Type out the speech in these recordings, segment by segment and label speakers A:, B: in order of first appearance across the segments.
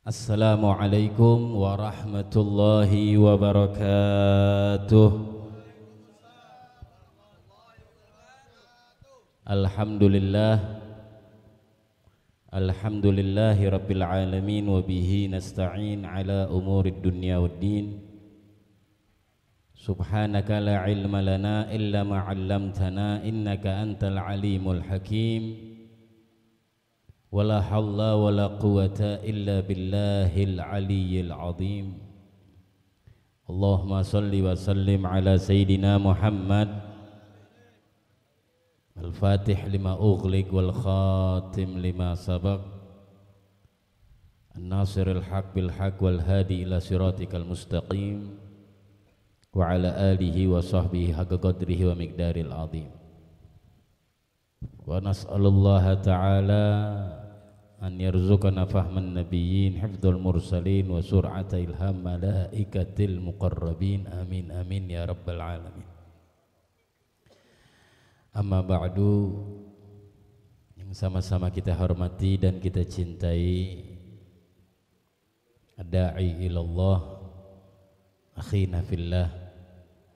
A: Assalamualaikum warahmatullahi wabarakatuh. Alhamdulillah, alhamdulillahi rabbil alamin, wa bihi nasta'in ala umurid dunya waddin. Subhanaka la ilma lana illa ma 'allamtana innaka antal alimul hakim. Wala hawla wala quwata illa billahil aliyyil azim. Allahumma salli wa sallim ala sayyidina Muhammad al-fatih lima ughliq wal khatim lima sabaq, an-nasiril haq bil haq wal hadi ila siratikal mustaqim, wa ala alihi wa sahbihi haqqa qadrihi wa miqdaril azim. Wa nas'alullaha ta'ala an yarzuqana fahman nabiyyin, hifdzal mursalin, wa sur'ata ilham malaikatil muqarrabin. Amin amin ya rabbal alamin. Amma ba'du, yang sama-sama kita hormati dan kita cintai ad-da'i ilallah, akhina fillah,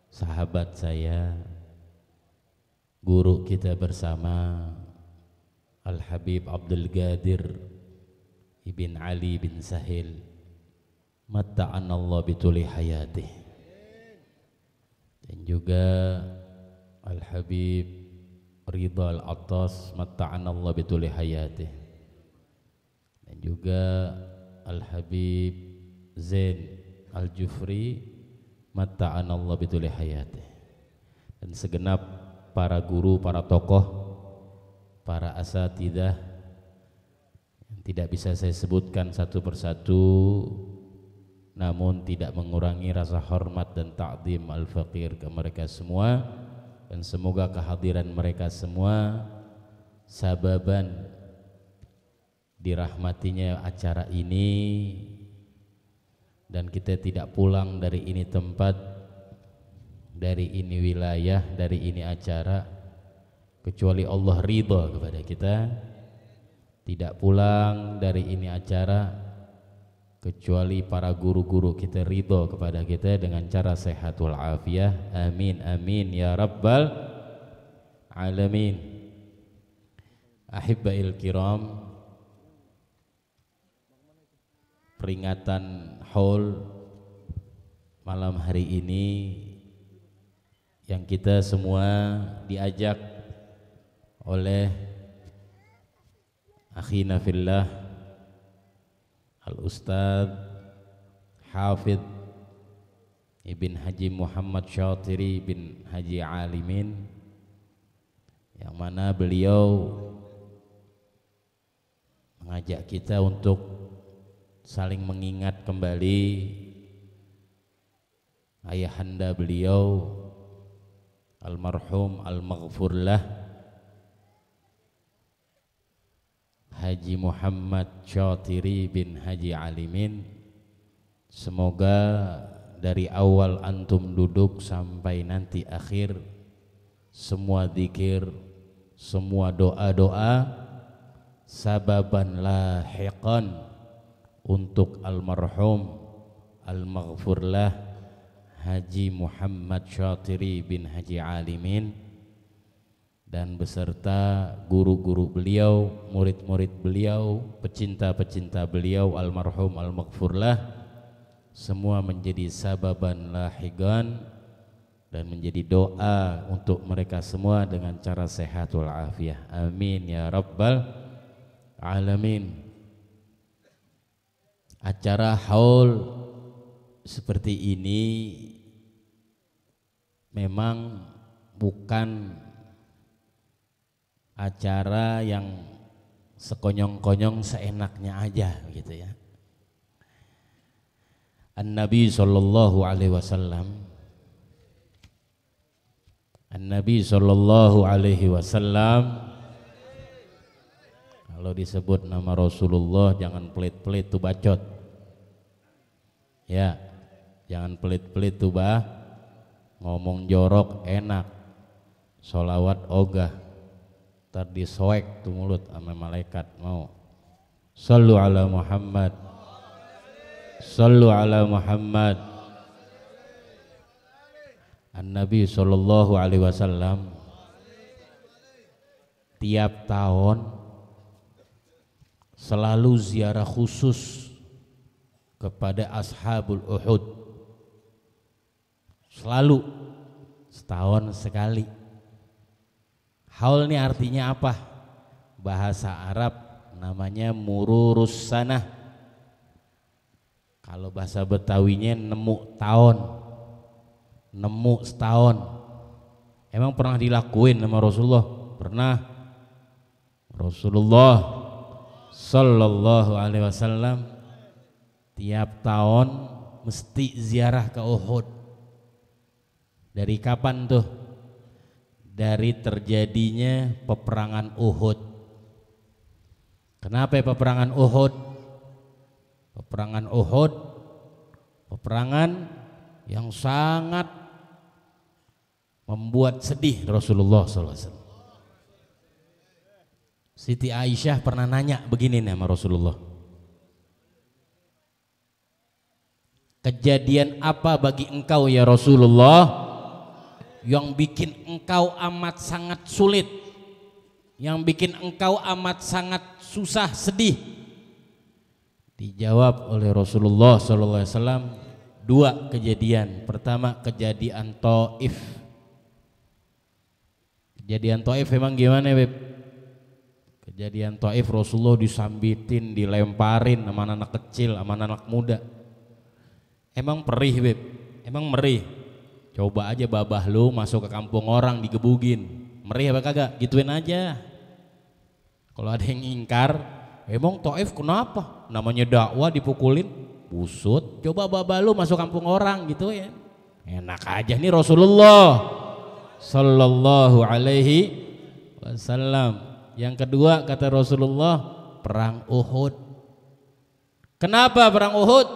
A: sahabat saya, guru kita bersama, Al-Habib Abdul Qadir Ibn Ali bin Sahil, matta'anallah bituli hayatih, dan juga Al-Habib Ridha Al-Attas, matta'anallah bituli hayatih, dan juga Al-Habib Zain Al-Jufri, matta'anallah bituli hayatih, dan segenap para guru, para tokoh, para asatidzah yang tidak bisa saya sebutkan satu persatu, namun tidak mengurangi rasa hormat dan ta'zim al-faqir ke mereka semua, dan semoga kehadiran mereka semua sababan dirahmatinya acara ini, dan kita tidak pulang dari ini tempat, dari ini wilayah, dari ini acara kecuali Allah ridha kepada kita, tidak pulang dari ini acara kecuali para guru-guru kita ridha kepada kita dengan cara sehat wal afiyah. Amin amin ya rabbal alamin. Ahibbail kiram, peringatan haul malam hari ini yang kita semua diajak oleh akhina fillah Al-Ustadz Hafidh Ibn Haji Muhammad Syatiri bin Haji Alimin, yang mana beliau mengajak kita untuk saling mengingat kembali ayahanda beliau almarhum al-maghfurlah Haji Muhammad Syatiri bin Haji Alimin. Semoga dari awal antum duduk sampai nanti akhir, semua zikir, semua doa-doa sababan lahiqan untuk almarhum al-maghfurlah Haji Muhammad Syatiri bin Haji Alimin, dan beserta guru-guru beliau, murid-murid beliau, pecinta-pecinta beliau almarhum al-maghfurlah, semua menjadi sababan lahigan dan menjadi doa untuk mereka semua dengan cara sehat wal afiyah. Amin ya rabbal alamin. Acara haul seperti ini memang bukan acara yang sekonyong-konyong seenaknya aja gitu ya. An-Nabi sallallahu alaihi wasallam, An-Nabi sallallahu alaihi wasallam, kalau disebut nama Rasulullah jangan pelit-pelit tuh bacot. Ya, jangan pelit-pelit tuh ngomong jorok enak, sholawat ogah, ntar disoek tuh mulut sama malaikat. Mau sallu ala Muhammad Sallu ala Muhammad. An-Nabi sallallahu alaihi wasallam tiap tahun selalu ziarah khusus kepada ashabul Uhud. Selalu setahun sekali. Haul ini artinya apa? Bahasa Arab namanya mururus sanah. Kalau bahasa Betawinya nemu tahun, nemu setahun. Emang pernah dilakuin sama Rasulullah? Pernah. Rasulullah sallallahu alaihi wasallam tiap tahun mesti ziarah ke Uhud. Dari kapan tuh? Dari terjadinya peperangan Uhud. Kenapa peperangan Uhud? Peperangan Uhud, peperangan yang sangat membuat sedih Rasulullah SAW. Siti Aisyah pernah nanya begini nih sama Rasulullah, kejadian apa bagi engkau ya Rasulullah yang bikin engkau amat sangat sulit, yang bikin engkau amat sangat susah sedih? Dijawab oleh Rasulullah SAW, dua kejadian. Pertama kejadian Taif. Kejadian Taif emang gimana Beb? Kejadian Taif Rasulullah disambitin, dilemparin sama anak kecil, sama anak muda. Emang perih Beb? Emang merih? Coba aja babah lu masuk ke kampung orang digebugin, merih apa kagak? Gituin aja. Kalau ada yang ingkar, emang Taif kenapa? Namanya dakwah dipukulin, busut. Coba babah lu masuk kampung orang gitu ya. Enak aja nih Rasulullah sallallahu alaihi wasallam. Yang kedua kata Rasulullah, perang Uhud. Kenapa perang Uhud?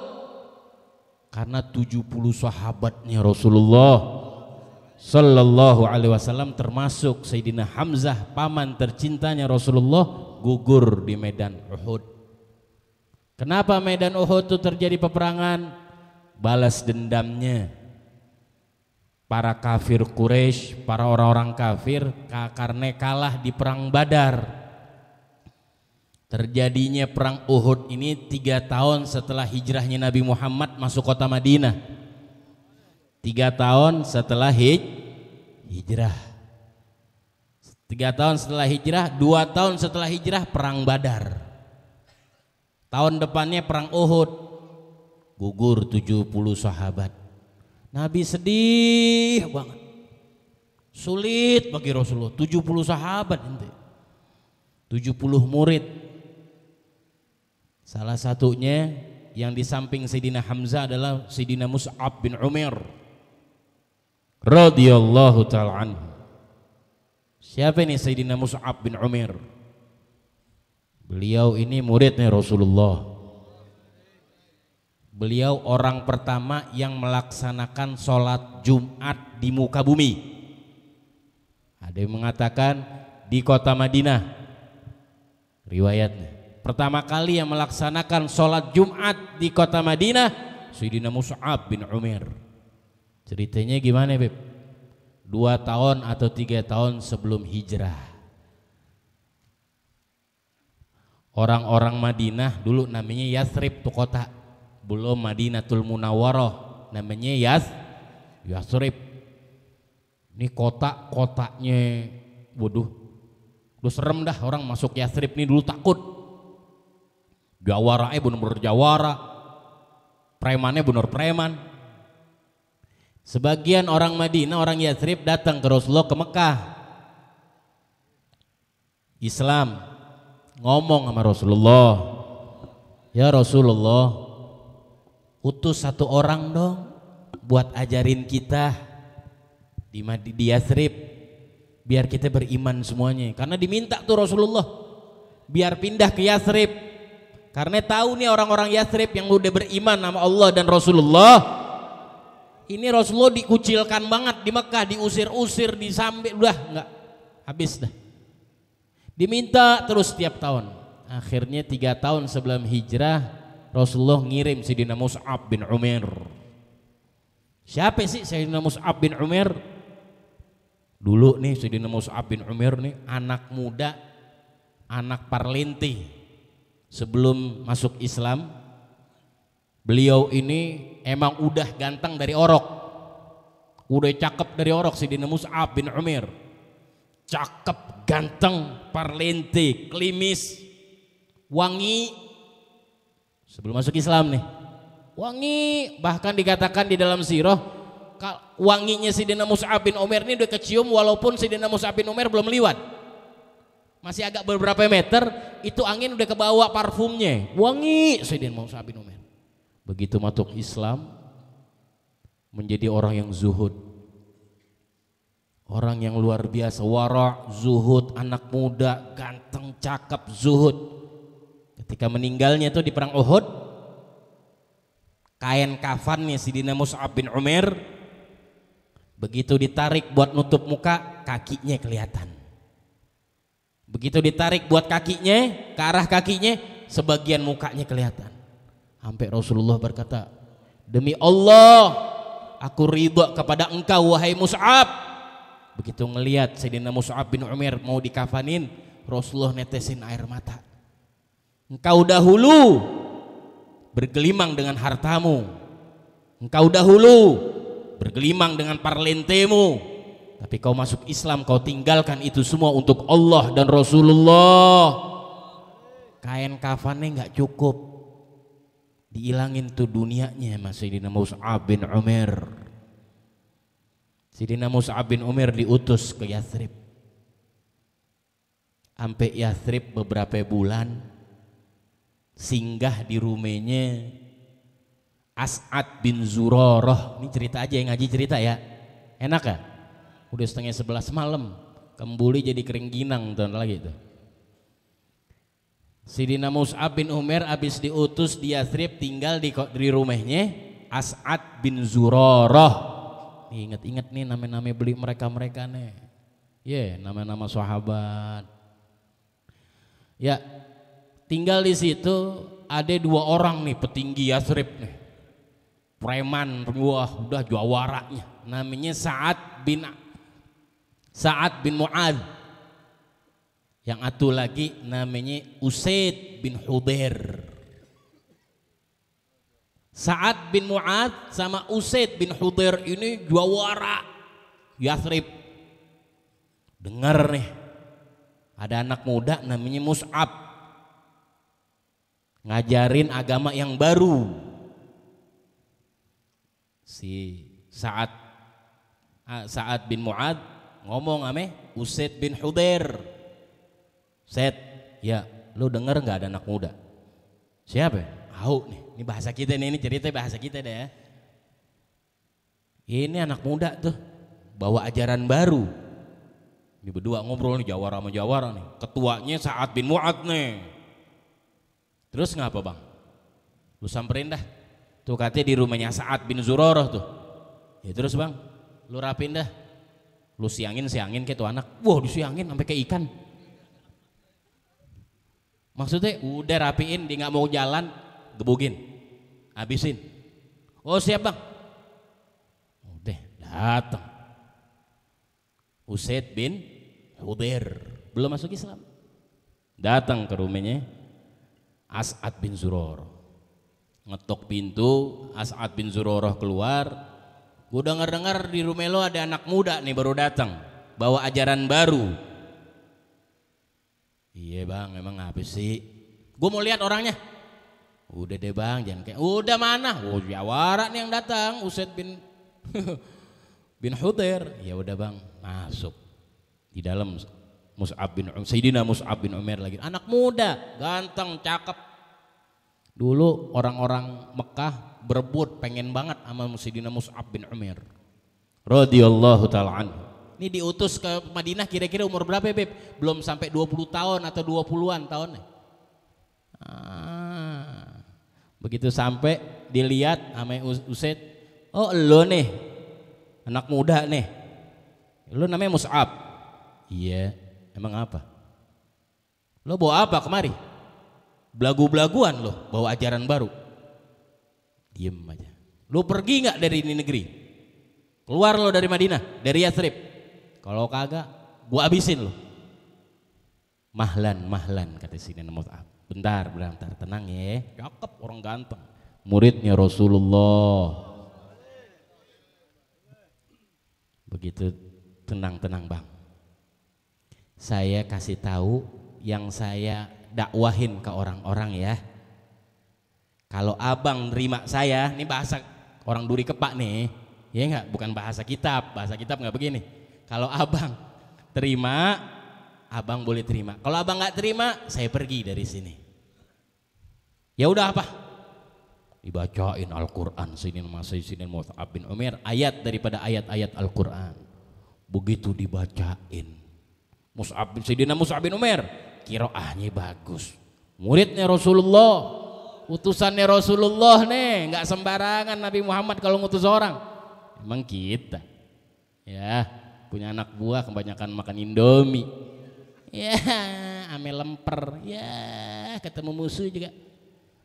A: Karena 70 sahabatnya Rasulullah sallallahu alaihi wasallam termasuk Sayyidina Hamzah, paman tercintanya Rasulullah, gugur di medan Uhud. Kenapa medan Uhud itu terjadi peperangan? Balas dendamnya para kafir Quraisy, para orang-orang kafir karena kalah di perang Badar. Terjadinya perang Uhud ini 3 tahun setelah hijrahnya Nabi Muhammad masuk kota Madinah. 3 tahun setelah hijrah. 3 tahun setelah hijrah, 2 tahun setelah hijrah perang Badar. Tahun depannya perang Uhud. Gugur 70 sahabat. Nabi sedih banget. Sulit bagi Rasulullah, 70 sahabat ente. 70 murid. Salah satunya yang di samping Sayyidina Hamzah adalah Sayyidina Mus'ab bin Umair radhiyallahu ta'ala anhu. Siapa ini Sayyidina Mus'ab bin Umair? Beliau ini muridnya Rasulullah. Beliau orang pertama yang melaksanakan sholat Jumat di muka bumi. Ada yang mengatakan di kota Madinah. Riwayatnya pertama kali yang melaksanakan sholat Jumat di kota Madinah Sayyidina Mus'ab bin Umair. Ceritanya gimana Beb? 2 tahun atau 3 tahun sebelum hijrah, orang-orang Madinah dulu namanya Yathrib tuh kota, belum Madinatul Munawwarah, namanya Yathrib. Ini kotanya, waduh, lu serem dah orang masuk Yathrib nih dulu takut. Jawara bener-bener jawara, premannya bener preman. Sebagian orang Madinah, orang Yathrib datang ke Rasulullah ke Mekah, Islam, ngomong sama Rasulullah, ya Rasulullah, utus 1 orang dong buat ajarin kita di Yathrib biar kita beriman semuanya. Karena diminta tuh Rasulullah biar pindah ke Yathrib, karena tahu nih orang-orang Yathrib yang udah beriman sama Allah dan Rasulullah. Ini Rasulullah dikucilkan banget di Mekah, diusir-usir, disambil, udah enggak, habis dah. Diminta terus setiap tahun. Akhirnya 3 tahun sebelum hijrah Rasulullah ngirim Sayyidina Mus'ab bin Umair. Siapa sih Sayyidina Mus'ab bin Umair? Dulu nih Sayyidina Mus'ab bin Umair nih anak muda, anak parlinti. Sebelum masuk Islam, beliau ini emang udah ganteng dari orok, udah cakep dari orok. Sayyidina Mus'ab bin Umair cakep, ganteng, parlinti, klimis, wangi. Sebelum masuk Islam nih wangi, bahkan dikatakan di dalam sirah wanginya Sayyidina Mus'ab bin Umair ini udah kecium walaupun Sayyidina Mus'ab bin Umair belum liwat, masih agak beberapa meter itu angin udah kebawa parfumnya, wangi Sayyidina Mus'ab bin Umair. Begitu masuk Islam menjadi orang yang zuhud, orang yang luar biasa, wara', zuhud, anak muda, ganteng, cakep, zuhud. Ketika meninggalnya itu di perang Uhud, kain kafannya Sayyidina Mus'ab bin Umair begitu ditarik buat nutup muka, kakinya kelihatan. Begitu ditarik buat kakinya, ke arah kakinya, sebagian mukanya kelihatan. Sampai Rasulullah berkata, demi Allah aku ridha kepada engkau wahai Mus'ab. Begitu ngelihat Sayyidina Mus'ab bin Umair mau dikafanin, Rasulullah netesin air mata. Engkau dahulu bergelimang dengan hartamu, engkau dahulu bergelimang dengan parlentemu, tapi kau masuk Islam, kau tinggalkan itu semua untuk Allah dan Rasulullah. Kain kafannya nggak cukup, diilangin tuh dunianya mas Sayyidina Mus'ab bin Umair. Sayyidina Mus'ab bin Umair diutus ke Yathrib. Sampai Yathrib beberapa bulan, singgah di rumahnya As'ad bin Zurarah. Ini cerita aja, yang ngaji cerita ya, enak ya. Udah 10:30 malam, kembuli jadi kering ginang tahun lagi itu. Sayyidina Mus'ab bin Umair habis diutus di Yathrib, tinggal di rumahnya As'ad bin Zurarah. Ingat-ingat nih nama-nama beli mereka nih, nama-nama sahabat. Ya, tinggal di situ. Ada 2 orang nih petinggi Yathrib nih, preman, wah udah jawaranya, namanya Sa'ad bin Mu'adz. Yang satu lagi namanya Usaid bin Hudhair. Sa'ad bin Mu'adz sama Usaid bin Hudhair ini jawara Yathrib. Dengar nih, ada anak muda namanya Mus'ab ngajarin agama yang baru. Si Sa'ad bin Mu'adz ngomong ame Usaid bin Hudhair, Set, ya lu denger nggak ada anak muda? Siapa? Tahu nih, ini bahasa kita nih, ini cerita bahasa kita deh ya. Ini anak muda tuh bawa ajaran baru. Ini berdua ngobrol nih, jawara sama jawara nih. Ketuanya Sa'ad bin Mu'adz nih. Terus ngapa bang? Lu samperin dah. Tuh katanya di rumahnya Sa'ad bin Zurarah tuh. Ya terus bang, lu rapin dah. Lu siangin kayak tuh anak. Wah disiangin sampai kayak ikan. Maksudnya udah rapiin, dia nggak mau jalan, gebugin, habisin. Oh siap bang. Udah datang Usaid bin Hudhair, belum masuk Islam, datang ke rumahnya As'ad bin Zurarah. Ngetok pintu, As'ad bin Zurarah keluar. Gue dengar di rumah lo ada anak muda nih baru datang, bawa ajaran baru. Iya bang, emang apa sih? Gue mau lihat orangnya. Udah deh bang, jangan kayak. Udah mana? Oh jawara nih yang datang, Usaid bin bin Hudhair. Ya udah bang, masuk. Di dalam Sayyidina Mus'ab bin Umair lagi. Anak muda, ganteng, cakep. Dulu orang-orang Mekah berebut, pengen banget sama Sayyidina Mus'ab bin Umair radhiyallahu ta'ala anhu. Ini diutus ke Madinah kira-kira umur berapa ya Beb? Belum sampai 20 tahun atau 20-an tahunnya. Begitu sampai dilihat sama Usaid, oh lo nih anak muda nih, lo namanya Mus'ab. Iya, emang apa? Lo bawa apa kemari? Belagu-belaguan lo, bawa ajaran baru. diem aja. Lu pergi nggak dari ini negeri? Keluar lo dari Madinah, dari Yathrib. Kalau kagak, gua abisin lo. Mahlan, kata Sayyidina Mus'ab. Bentar, tenang ya. Cakep, orang ganteng. Muridnya Rasulullah. Begitu tenang bang. Saya kasih tahu yang saya dakwahin ke orang-orang ya. Kalau abang nerima saya, ini bahasa orang Duri Kepak nih, ya enggak, bukan bahasa kitab nggak begini. Kalau abang terima, abang boleh terima. Kalau abang nggak terima, saya pergi dari sini. Ya udah apa? Dibacain Al-Quran Sayyidina Mus'ab bin Umair, ayat daripada ayat-ayat Al-Quran. Begitu dibacain Sayyidina Mus'ab bin Umair, qiraahnya bagus. Muridnya Rasulullah, utusannya Rasulullah nih, nggak sembarangan Nabi Muhammad kalau ngutus orang. Emang kita ya punya anak buah kebanyakan makan Indomie, ya ame lemper, ya ketemu musuh juga.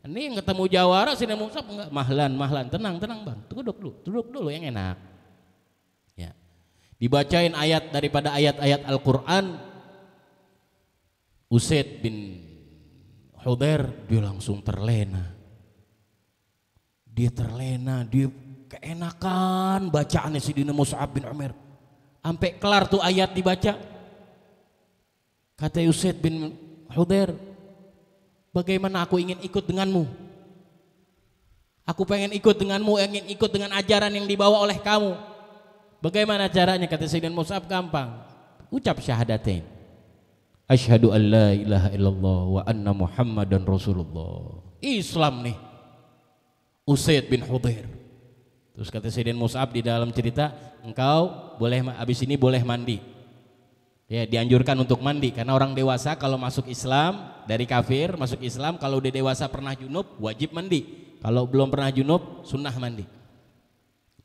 A: Ini yang ketemu jawara sini Mus'ab enggak, mahlan, tenang bang, duduk dulu yang enak. Ya, dibacain ayat daripada ayat-ayat Al-Quran. Usaid bin Hudhair dia langsung terlena. Dia keenakan bacaannya Sayyidina Mus'ab bin Umair. Sampai kelar tuh ayat dibaca. Kata Usaid bin Hudhair, bagaimana aku ingin ikut denganmu? Aku pengen ikut denganmu, ingin ikut dengan ajaran yang dibawa oleh kamu. Bagaimana caranya? Kata Sayyidina Mus'ab, gampang. Ucap syahadatain. Asyhadu an la ilaha illallah wa anna Muhammadan Rasulullah. Islam nih Usaid bin Hudhair. Terus kata Sayyidina Mus'ab di dalam cerita, engkau boleh habis ini boleh mandi. Ya, dianjurkan untuk mandi karena orang dewasa kalau masuk Islam dari kafir masuk Islam, kalau udah dewasa pernah junub wajib mandi. Kalau belum pernah junub sunnah mandi.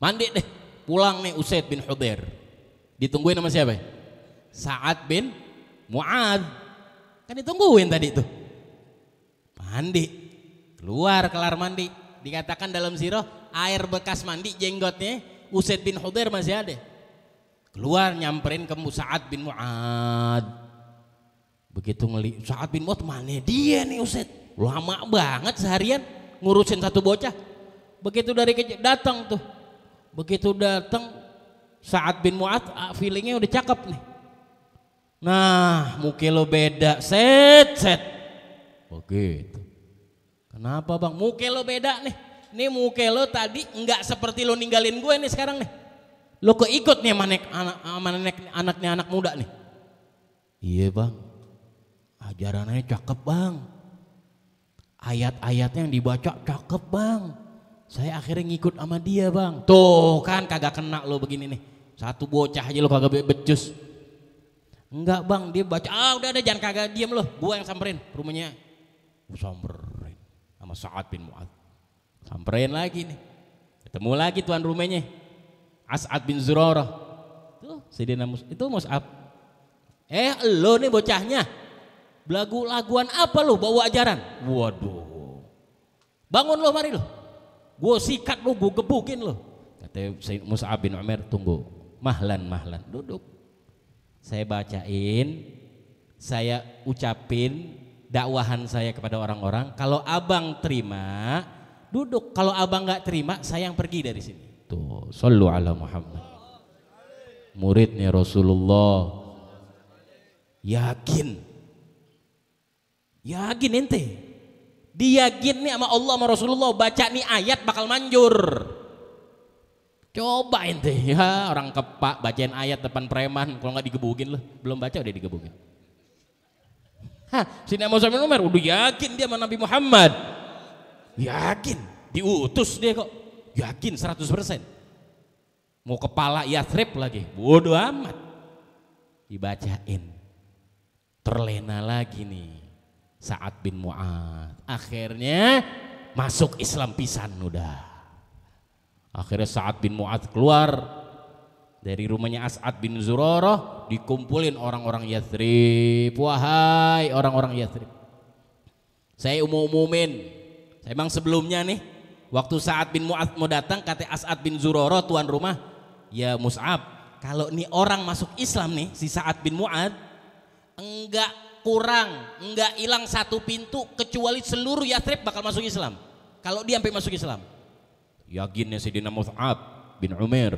A: Mandi deh, pulang nih Usaid bin Hudhair. Ditungguin sama siapa? Sa'ad bin Mu'adz. Kan ditungguin tadi tuh. Mandi. Kelar mandi. Dikatakan dalam sirah air bekas mandi jenggotnya Usaid bin Hudhair masih ada. Keluar nyamperin ke Sa'ad bin Mu'adz. Begitu ngelihat Sa'ad bin Mu'adz, mana dia nih Usaid? Lama banget seharian ngurusin satu bocah. Begitu dari kecil datang tuh. Begitu datang Sa'ad bin Mu'adz, feelingnya udah cakep nih. Nah, muka lo beda, set. Begitu. Kenapa bang? Muka lo beda nih. Nih muka lo tadi enggak seperti lo ninggalin gue nih sekarang nih. Lo keikut nih anaknya anak muda nih. Iya bang, ajarannya cakep bang. Ayat-ayatnya yang dibaca cakep bang. Saya akhirnya ngikut sama dia bang. Tuh kan kagak kena lo begini nih. Satu bocah aja lo kagak becus. Enggak bang, dia baca, udah jangan kagak diem lo. Gua yang samperin rumahnya. Samperin sama Sa'ad bin Mu'adz. Samperin lagi nih. Ketemu lagi tuan rumahnya. As'ad bin Zurarah. Tuh, Sayyidina itu Mus'ab. Lo nih bocahnya. Lagu-laguan apa lo bawa ajaran? Waduh. Bangun lo, mari lo. Gue sikat lo, gue gebukin lo. Kata Mus'ab bin Umair, tunggu. Mahlan. Duduk. Saya bacain, saya ucapin dakwahan saya kepada orang-orang. Kalau abang terima, duduk. Kalau abang nggak terima, saya yang pergi dari sini. Tuh, sallu ala Muhammad. Muridnya Rasulullah. Yakin ente. Diyakin nih sama Allah sama Rasulullah, baca nih ayat bakal manjur. Coba ente ya, orang Kepak bacain ayat depan preman, kalau nggak digebukin loh. Belum baca udah digebukin. Sayyidina Mus'ab bin Umair udah yakin dia sama Nabi Muhammad. Yakin, diutus dia kok. Yakin 100%. Mau kepala Yathrib lagi, bodoh amat. Dibacain. Terlena lagi nih Sa'ad bin Mu'adz. Akhirnya masuk Islam pisan udah. Akhirnya Sa'ad bin Mu'adz keluar dari rumahnya As'ad bin Zurarah, dikumpulin orang-orang Yathrib. Wahai orang-orang Yathrib, saya umumin, saya emang sebelumnya nih Waktu Sa'ad bin Mu'adz mau datang, kata As'ad bin Zurarah tuan rumah, ya Mus'ab, kalau nih orang masuk Islam nih, si Sa'ad bin Mu'adz, enggak kurang, enggak hilang satu pintu kecuali seluruh Yathrib bakal masuk Islam. Kalau dia sampai masuk Islam, yakinnya Sayyidina Mus'ab bin Umair,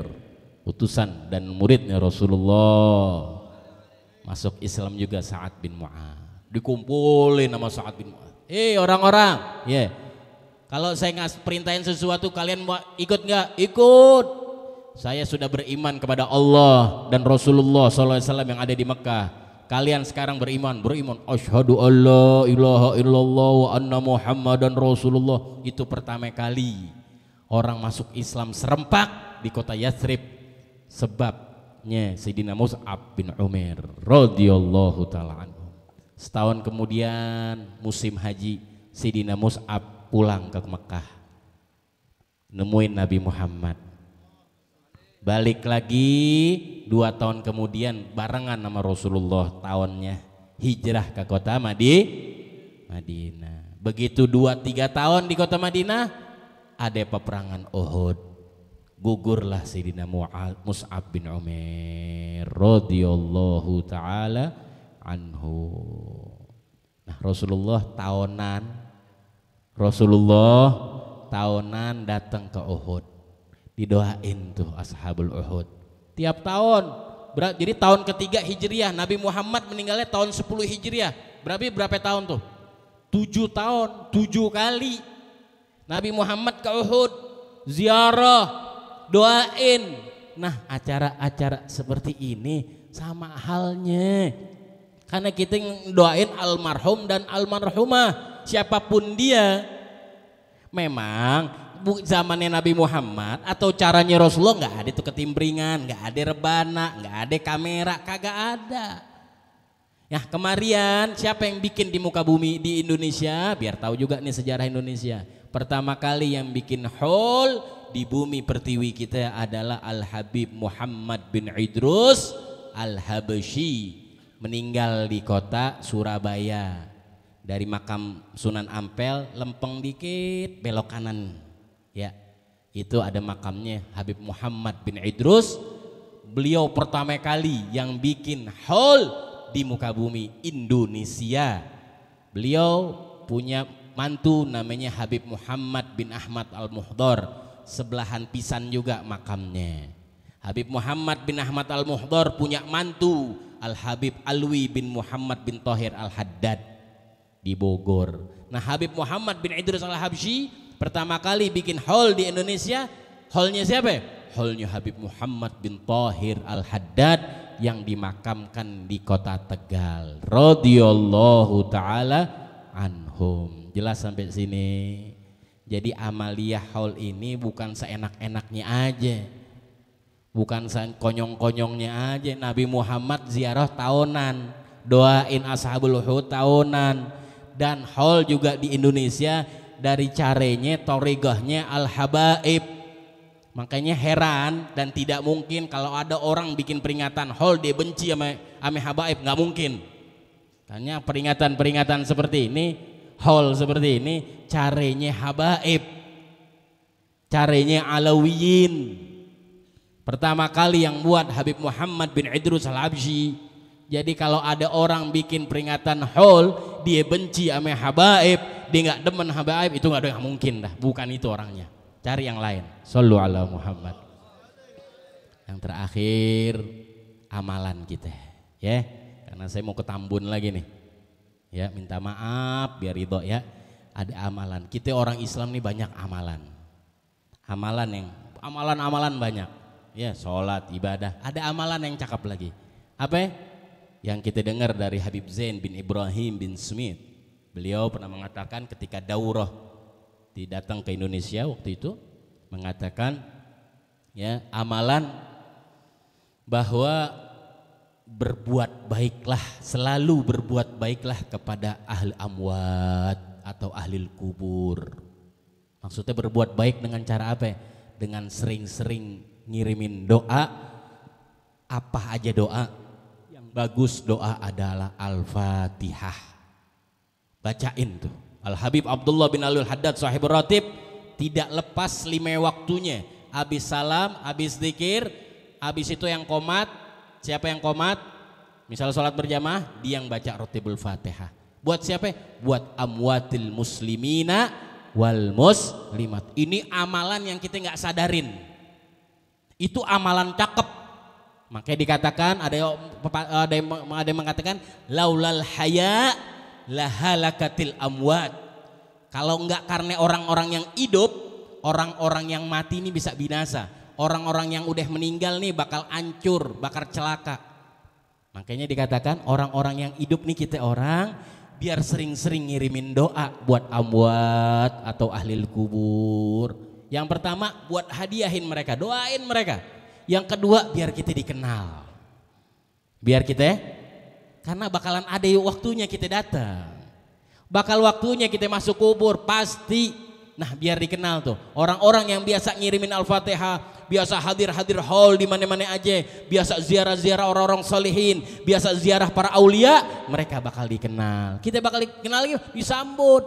A: utusan dan muridnya Rasulullah, masuk Islam juga Sa'ad bin Mu'adz. Dikumpulin nama Sa'ad bin Mu'adz. Orang-orang, ya. Kalau saya perintahin sesuatu kalian mau ikut nggak? Ikut. Saya sudah beriman kepada Allah dan Rasulullah SAW yang ada di Mekah. Kalian sekarang beriman. Asyhadu alla ilaha illallah wa anna Muhammadan Rasulullah. Itu pertama kali orang masuk Islam serempak di kota Yathrib. Sebabnya Sayyidina Mus'ab bin Umair radhiyallahu taala anhu. Setahun kemudian musim haji, Sayyidina Mus'ab pulang ke Mekah, nemuin Nabi Muhammad. Balik lagi 2 tahun kemudian barengan sama Rasulullah, tahunnya hijrah ke kota Madinah. Begitu 2-3 tahun di kota Madinah, ada peperangan Uhud, gugurlah Sayyidina Mus'ab bin Umair radhiyallahu taala anhu. Nah, Rasulullah tahunan datang ke Uhud, didoain tuh ashabul Uhud tiap tahun. Jadi tahun ketiga Hijriah, Nabi Muhammad meninggalnya tahun 10 Hijriah. Berapa tahun tuh? 7 tahun, 7 kali Nabi Muhammad ke Uhud, ziarah, doain. Nah, acara-acara seperti ini sama halnya, karena kita doain almarhum dan almarhumah siapapun dia. Memang zamannya Nabi Muhammad atau caranya Rasulullah nggak ada itu ketimbringan, nggak ada rebana, nggak ada kamera, kagak ada. Ya kemarin siapa yang bikin di muka bumi di Indonesia, biar tahu juga nih sejarah Indonesia. Pertama kali yang bikin hall di bumi pertiwi kita adalah Al-Habib Muhammad bin Idrus Al-Habsyi, meninggal di kota Surabaya. Dari makam Sunan Ampel lempeng dikit belok kanan, ya itu ada makamnya Habib Muhammad bin Idrus. Beliau pertama kali yang bikin hall di muka bumi Indonesia. Beliau punya mantu namanya Habib Muhammad bin Ahmad Al-Muhdar, sebelahan pisan juga makamnya. Habib Muhammad bin Ahmad Al-Muhdar punya mantu Al-Habib Alwi bin Muhammad bin Thohir Al-Haddad di Bogor. Nah, Habib Muhammad bin Idrus Al-Habsyi pertama kali bikin hall di Indonesia. Hallnya siapa? Hallnya Habib Muhammad bin Thohir Al-Haddad yang dimakamkan di kota Tegal radhiyallahu taala anhum. Jelas sampai sini? Jadi amaliyah hall ini bukan seenak-enaknya aja, bukan konyong-konyongnya aja. Nabi Muhammad ziarah tahunan, doain ashabul Uhud tahunan. Dan hall juga di Indonesia dari caranya torigahnya Al-Habaib. Makanya heran dan tidak mungkin kalau ada orang bikin peringatan hall dia benci sama Habaib, nggak mungkin. Karena peringatan-peringatan seperti ini, hall seperti ini caranya Habaib, caranya Alawiyin. Pertama kali yang buat Habib Muhammad bin Idrus Al-Habsyi. Jadi kalau ada orang bikin peringatan hall dia benci sama Habaib, dia nggak demen Habaib, itu nggak mungkin dah, bukan itu orangnya. Cari yang lain. Shallu ala Muhammad. Yang terakhir amalan kita, ya. Karena saya mau ke Tambun lagi nih, ya. Minta maaf biar ridho ya. Ada amalan. Kita orang Islam nih banyak amalan. Amalan banyak. Ya, sholat, ibadah. Ada amalan yang cakep lagi. Apa? Yang kita dengar dari Habib Zain bin Ibrahim bin Smith. Beliau pernah mengatakan ketika daurah datang ke Indonesia waktu itu, mengatakan ya amalan bahwa berbuat baiklah, selalu berbuat baiklah kepada ahli amwat atau ahli kubur. Maksudnya berbuat baik dengan cara apa? Dengan sering-sering ngirimin doa. Apa aja doa? Bagus doa adalah Al-Fatihah. Bacain tuh. Al-Habib Abdullah bin Alul Haddad sahibur ratib tidak lepas 5 waktunya. Habis salam, habis zikir, habis itu yang qomat. Siapa yang qomat? Misal sholat berjamaah, dia yang baca Ratibul Fatihah. Buat siapa? Buat amwatil muslimina wal muslimat. Ini amalan yang kita nggak sadarin. Itu amalan cakep. Makanya dikatakan ada yang mengatakan laulal haya lahalakatil amwat. Kalau enggak karena orang-orang yang hidup, orang-orang yang mati ini bisa binasa. Orang-orang yang udah meninggal nih bakal hancur, bakal celaka. Makanya dikatakan orang-orang yang hidup nih kita orang biar sering-sering ngirimin doa buat amwat atau ahlil kubur. Yang pertama buat hadiahin mereka, doain mereka. Yang kedua biar kita dikenal. Biar kita, karena bakalan ada waktunya kita datang. Bakal waktunya kita masuk kubur pasti. Nah biar dikenal tuh orang-orang yang biasa ngirimin Al-Fatihah, biasa hadir haul di mana-mana aja, biasa ziarah-ziarah orang-orang solihin, biasa ziarah para aulia, mereka bakal dikenal. Kita bakal dikenal lagi, disambut.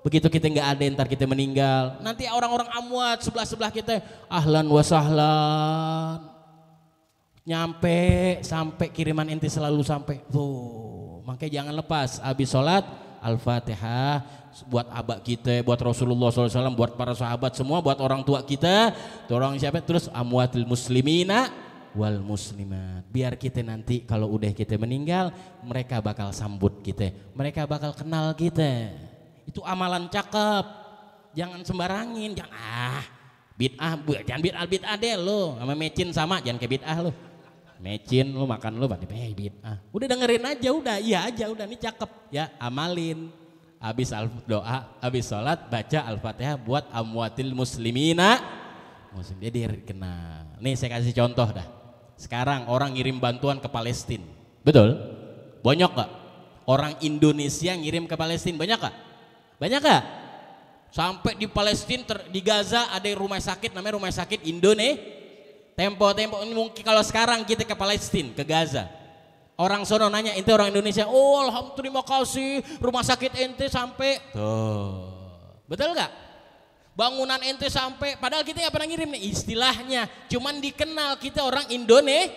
A: Begitu kita nggak ada, ntar kita meninggal, nanti orang-orang amwat sebelah kita, ahlan wa sahlan, nyampe sampai kiriman ente selalu sampai. Tuh, makanya jangan lepas habis sholat Al-Fatihah buat abah kita, buat Rasulullah SAW, buat para sahabat semua, buat orang tua kita, orang siapa, terus amwatil muslimina wal muslimat. Biar kita nanti kalau udah kita meninggal, mereka bakal sambut kita, mereka bakal kenal kita. Itu amalan cakep. Jangan sembarangin, jangan jangan bid'ah deh lo, sama mecin sama, jangan kayak bid'ah lo. Mecin lu makan lu bid'ah. Udah dengerin aja, udah iya aja, udah ini cakep ya, amalin. Habis doa, habis sholat baca Al-Fatihah buat amwatil muslimina. Muslim dia dikenal. Nih saya kasih contoh dah. Sekarang orang ngirim bantuan ke Palestina. Betul? Banyak gak? Orang Indonesia ngirim ke Palestina banyak gak? Banyak gak? Sampai di Palestina, di Gaza ada rumah sakit namanya Rumah Sakit Indonesia. Tempo mungkin kalau sekarang kita ke Palestina, ke Gaza, orang sono nanya ente orang Indonesia, oh alhamdulillah terima kasih rumah sakit ente sampai tuh, betul gak? Bangunan ente sampai, padahal kita nggak pernah ngirim nih istilahnya, cuman dikenal kita orang Indonesia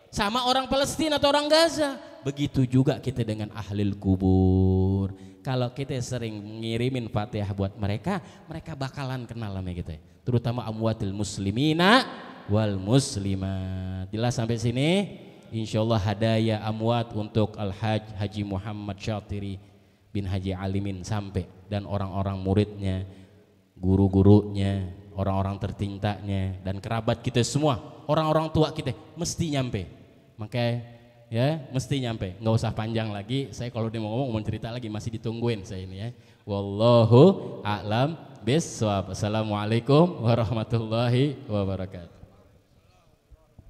A: sama orang Palestina atau orang Gaza. Begitu juga kita dengan ahlil kubur. Kalau kita sering ngirimin Fatihah buat mereka, mereka bakalan kenal sama kita, terutama amwatil muslimina wal muslimat. Jelas sampai sini? Insyaallah hadaya amwat untuk Al-Hajj Haji Muhammad Syatiri bin Haji Alimin sampai, dan orang-orang muridnya, guru-gurunya, orang-orang tercintanya, dan kerabat kita semua, orang-orang tua kita mesti nyampe. Makanya ya mesti nyampe, nggak usah panjang lagi. Saya kalau dia mau ngomong mau cerita lagi masih ditungguin saya ini ya. Wallahu a'lam bissawab. Assalamualaikum warahmatullahi wabarakatuh.